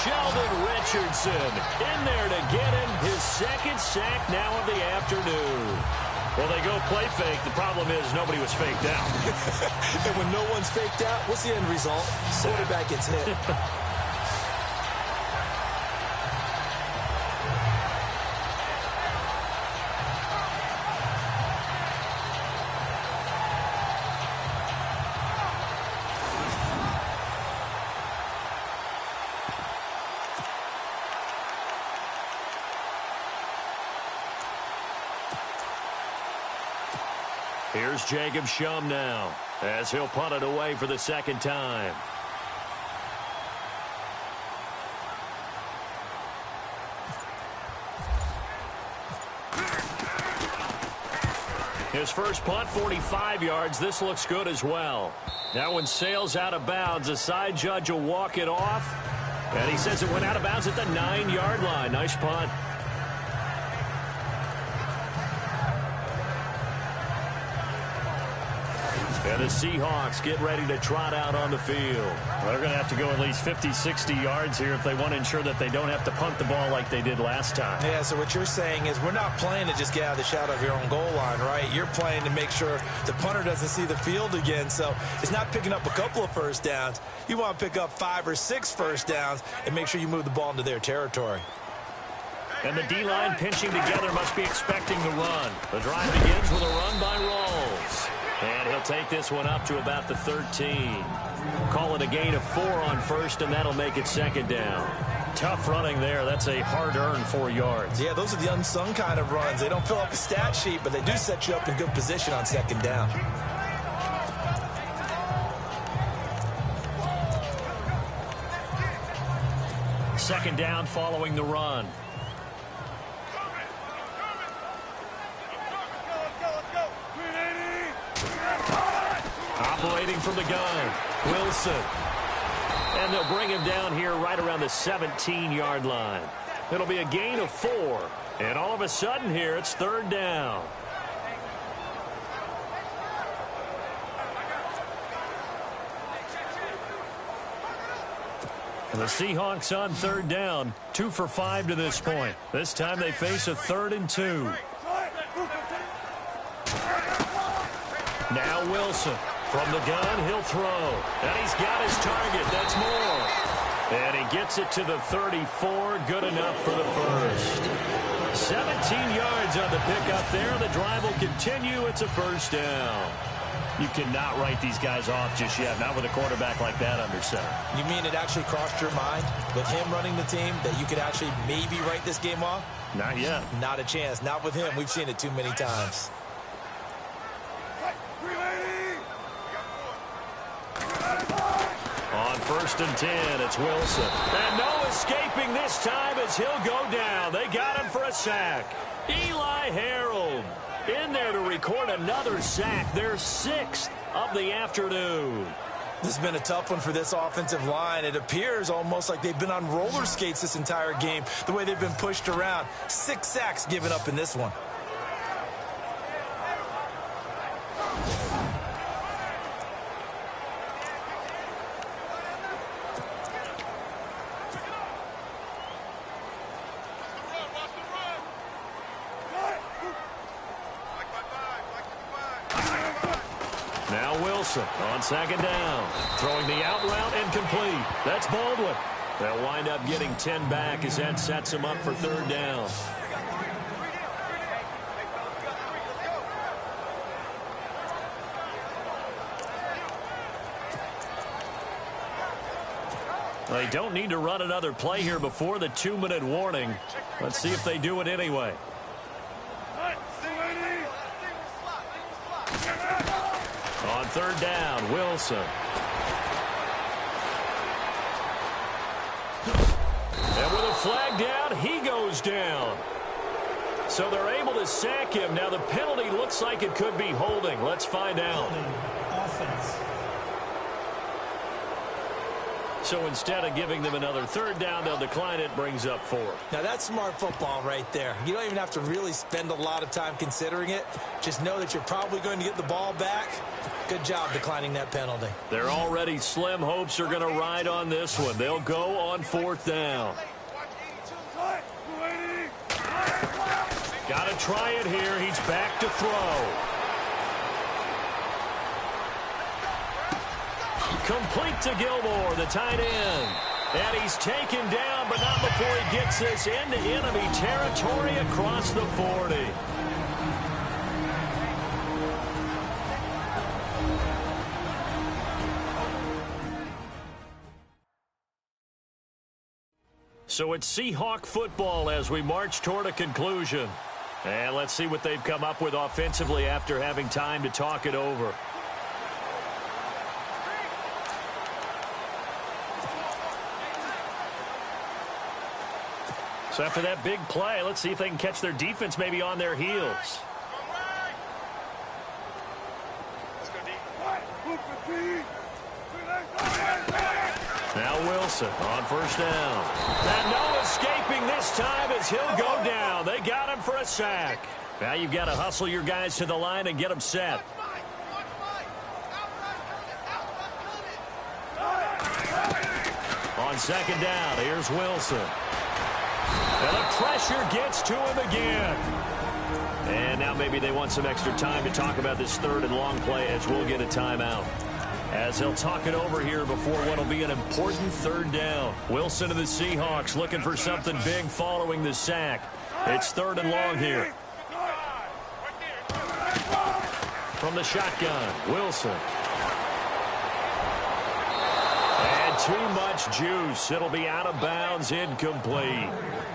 Sheldon Richardson in there to get him his 2nd sack now of the afternoon. Well, they go play fake. The problem is nobody was faked out. And when no one's faked out, what's the end result? Quarterback gets hit. Here's Jacob Shum now. as he'll punt it away for the second time. His first punt, 45 yards. This looks good as well. That one sails out of bounds. The side judge will walk it off. And he says it went out of bounds at the 9-yard line. Nice punt. And the Seahawks get ready to trot out on the field. Well, they're going to have to go at least 50, 60 yards here if they want to ensure that they don't have to punt the ball like they did last time. Yeah, so what you're saying is we're not playing to just get out of the shadow of your own goal line, right? You're playing to make sure the punter doesn't see the field again. So it's not picking up a couple of first downs. You want to pick up 5 or 6 first downs and make sure you move the ball into their territory. And the D-line pinching together must be expecting the run. The drive begins with a run by Rawls. And he'll take this one up to about the 13. Call it a gain of 4 on first, and that'll make it second down. Tough running there. That's a hard-earned 4 yards. Yeah, those are the unsung kind of runs. They don't fill up the stat sheet, but they do set you up in good position on second down. Second down following the run. Operating from the gun, Wilson. And they'll bring him down here right around the 17-yard line. It'll be a gain of 4. And all of a sudden here, it's third down. And the Seahawks on third down, 2 for 5 to this point. This time they face a 3rd and 2. Now Wilson. From the gun, he'll throw. And he's got his target. That's more. And he gets it to the 34. Good enough for the first. 17 yards on the pickup there. The drive will continue. It's a first down. You cannot write these guys off just yet, not with a quarterback like that under center. You mean it actually crossed your mind with him running the team that you could actually maybe write this game off? Not yet. Not a chance. Not with him. We've seen it too many times. On 1st and 10, it's Wilson. And no escaping this time as he'll go down. They got him for a sack. Eli Harold in there to record another sack. Their 6th of the afternoon. This has been a tough one for this offensive line. It appears almost like they've been on roller skates this entire game, the way they've been pushed around. 6 sacks given up in this one. On second down, throwing the out route incomplete. That's Baldwin. They'll wind up getting 10 back as that sets them up for third down. They don't need to run another play here before the 2-minute warning. Let's see if they do it anyway. On third down, Wilson. And with a flag down, he goes down. So they're able to sack him. Now the penalty looks like it could be holding. Let's find out. Offense. So instead of giving them another third down, they'll decline it, brings up 4. Now that's smart football right there. You don't even have to really spend a lot of time considering it. Just know that you're probably going to get the ball back. Good job declining that penalty. Their already slim hopes are going to ride on this one. They'll go on 4th down. Got to try it here. He's back to throw. Complete to Gilmore, the tight end. And he's taken down, but not before he gets this into enemy territory across the 40. So it's Seahawk football as we march toward a conclusion. And let's see what they've come up with offensively after having time to talk it over. So after that big play, let's see if they can catch their defense maybe on their heels. Now Wilson on first down. And no escaping this time as he'll go down. They got him for a sack. Now you've got to hustle your guys to the line and get them set. On second down, here's Wilson. And the pressure gets to him again. And now maybe they want some extra time to talk about this third and long play as we'll get a timeout. As they'll talk it over here before what will be an important third down. Wilson of the Seahawks looking for something big following the sack. It's third and long here. From the shotgun, Wilson. And too much juice. It'll be out of bounds, incomplete.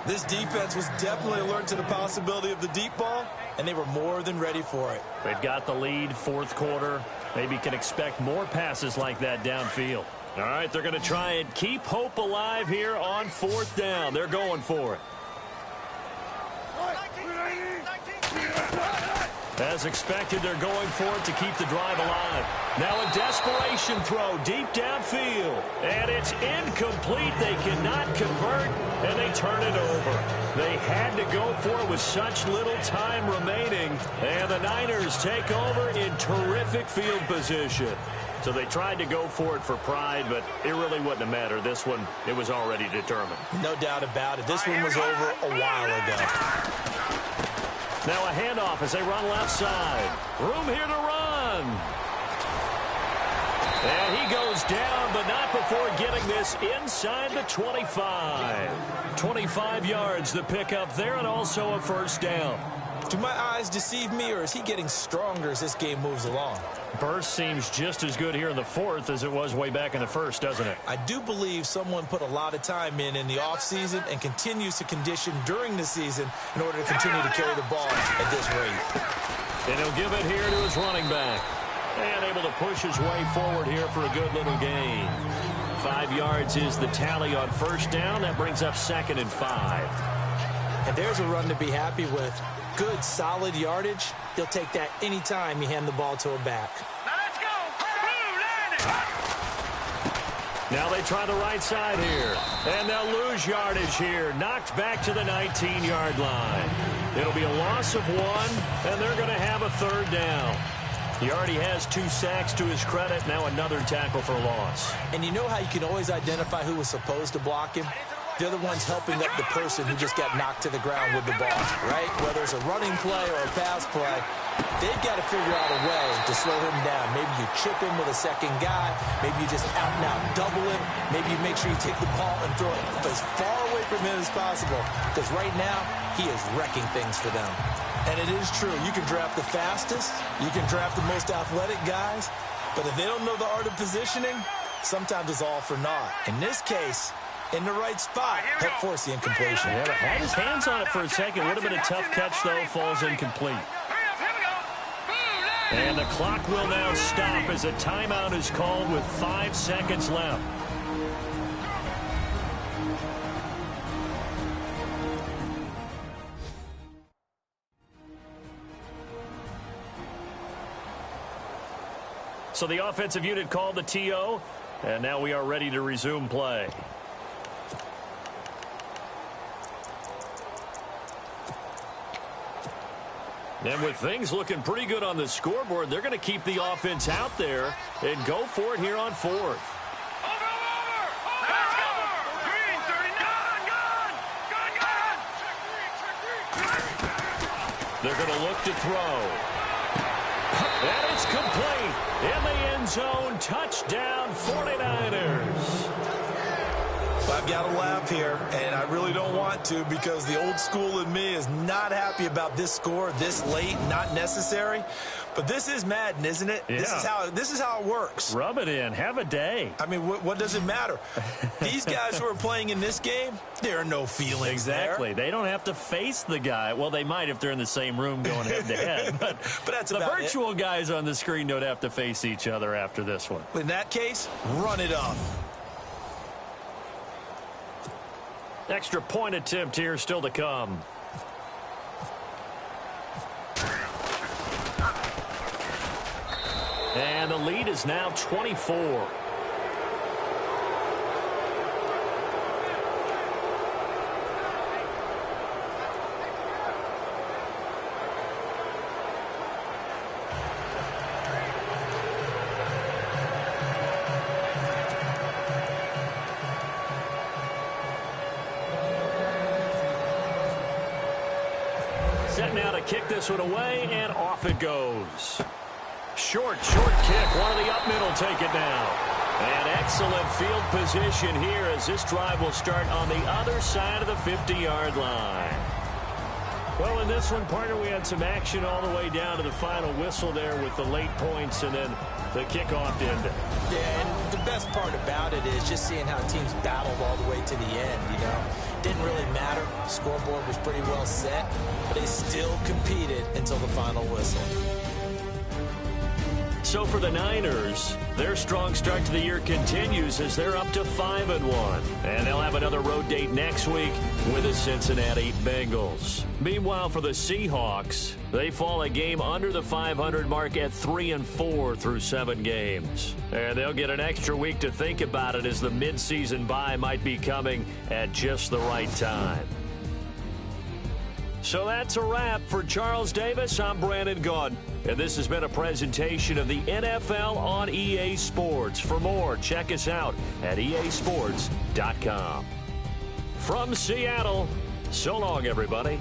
This defense was definitely alert to the possibility of the deep ball, and they were more than ready for it. They've got the lead, fourth quarter. Maybe can expect more passes like that downfield. All right, they're going to try and keep hope alive here on fourth down. They're going for it. As expected, they're going for it to keep the drive alive. Now a desperation throw deep downfield. And it's incomplete. They cannot convert, and they turn it over. They had to go for it with such little time remaining. And the Niners take over in terrific field position. So they tried to go for it for pride, but it really wouldn't have mattered. This one, it was already determined. No doubt about it. This one was over a while ago. Now a handoff as they run left side. Room here to run. And he goes down, but not before getting this inside the 25. 25 yards the pickup there, and also a first down. Do my eyes deceive me, or is he getting stronger as this game moves along? Burst seems just as good here in the fourth as it was way back in the first, doesn't it? I do believe someone put a lot of time in the offseason and continues to condition during the season in order to continue to carry the ball at this rate. And he'll give it here to his running back. And able to push his way forward here for a good little gain. 5 yards is the tally on first down. That brings up 2nd and 5. And there's a run to be happy with. Good, solid yardage. He'll take that anytime you hand the ball to a back. Now let's go. Now they try the right side here. And they'll lose yardage here. Knocked back to the 19-yard line. It'll be a loss of 1, and they're going to have a third down. He already has 2 sacks to his credit. Now another tackle for loss. And you know how you can always identify who was supposed to block him? They're the ones helping up the person who just got knocked to the ground with the ball, right? Whether it's a running play or a pass play, they've got to figure out a way to slow him down. Maybe you chip him with a second guy. Maybe you just out-and-out double him. Maybe you make sure you take the ball and throw it as far away from him as possible. Because right now, he is wrecking things for them. And it is true. You can draft the fastest. You can draft the most athletic guys. But if they don't know the art of positioning, sometimes it's all for naught. In this case, in the right spot, help force the incompletion. Yeah, but had his hands on it for a second. Would have been a tough catch, though. Falls incomplete. And the clock will now stop as a timeout is called with 5 seconds left. So the offensive unit called the TO, and now we are ready to resume play. And with things looking pretty good on the scoreboard, they're going to keep the offense out there and go for it here on 4th. Over! Let's go! Green, 39! Gone! They're going to look to throw. And it's complete. In the end zone, touchdown 49ers. I've got to laugh here, and I really don't want to because the old school in me is not happy about this score this late, not necessary. But this is Madden, isn't it? Yeah. This is how it works. Rub it in. Have a day. I mean, what does it matter? These guys who are playing in this game, there are no feelings Exactly. there. They don't have to face the guy. Well, they might if they're in the same room going head-to-head. But that's the about virtual guys on the screen don't have to face each other after this one. In that case, run it up. Extra point attempt here still to come. And the lead is now 24. Set now to kick this one away, and off it goes. Short kick. One of the up middle take it now. And excellent field position here as this drive will start on the other side of the 50-yard line. Well, in this one, partner, we had some action all the way down to the final whistle there with the late points and then the kickoff to end it. Yeah, and the best part about it is just seeing how teams battled all the way to the end, you know. Didn't really matter. Scoreboard was pretty well set, but they still competed until the final whistle. So for the Niners, their strong start to the year continues as they're up to 5-1. And they'll have another road date next week with the Cincinnati Bengals. Meanwhile, for the Seahawks, they fall a game under the 500 mark at 3-4 through 7 games. And they'll get an extra week to think about it as the midseason bye might be coming at just the right time. So that's a wrap. For Charles Davis, I'm Brandon Gaudin. And this has been a presentation of the NFL on EA Sports. For more, check us out at easports.com. From Seattle, so long, everybody.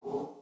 You